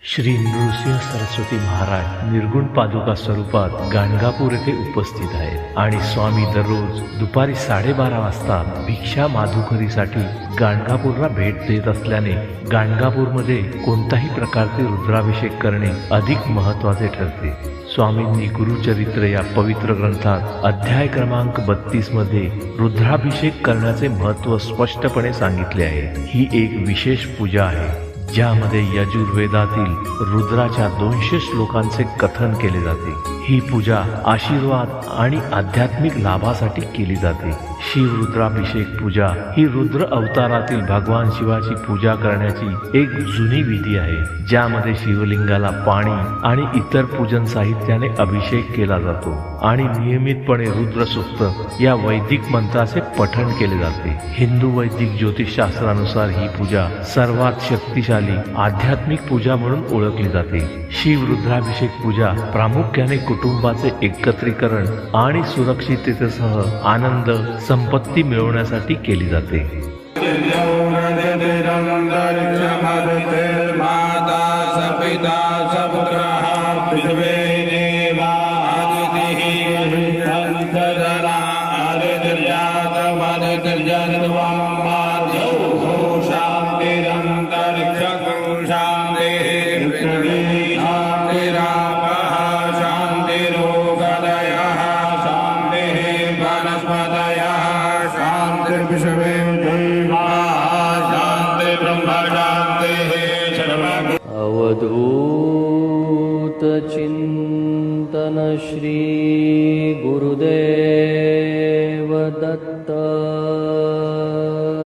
श्री नृसिंह सरस्वती महाराज निर्गुण पादुका स्वरूपात गाणगापूर येथे उपस्थित आहेत आणि स्वामी दररोज दुपारी 12:30 वाजता भिक्षा माधुकरीसाठी गाणगापूरला भेट देत असल्याने गाणगापूरमध्ये कोणताही प्रकारचे रुद्राभिषेक करणे अधिक महत्त्वाचे ठरते। स्वामींनी गुरुचरित्र या पवित्र ग्रंथात अध्याय क्रमांक 32 मध्ये रुद्राभिषेक करण्याचे महत्त्व स्पष्टपणे सांगितले आहे। ही एक विशेष पूजा आहे ज्यामध्ये यजुर्वेदातील रुद्राच्या 200 श्लोकांचे कथन केले जाते। ही पूजा आशीर्वाद आणि आध्यात्मिक लाभासाठी केली जाते। शिव रुद्राभिषेक पूजा ही रुद्र अवतारातील भगवान शिवाची पूजा करण्याची एक जुनी विधी आहे ज्यामध्ये शिवलिंगाला पाणी आणि इतर पूजन साहित्याने अभिषेक केला जातो आणि नियमितपणे रुद्र सूक्त या वैदिक मंत्राचे पठण केले जाते। हिंदू वैदिक ज्योतिषशास्त्रानुसार ही पूजा सर्वात शक्तिशाली आध्यात्मिक पूजा म्हणून ओळखली जाते। शिव रुद्राभिषेक पूजा प्रामुख्याने कुटुंबाचे एकत्रीकरण आणि सुरक्षिततेसह आनंद संपत्ती मिळवण्यासाठी केली जाते।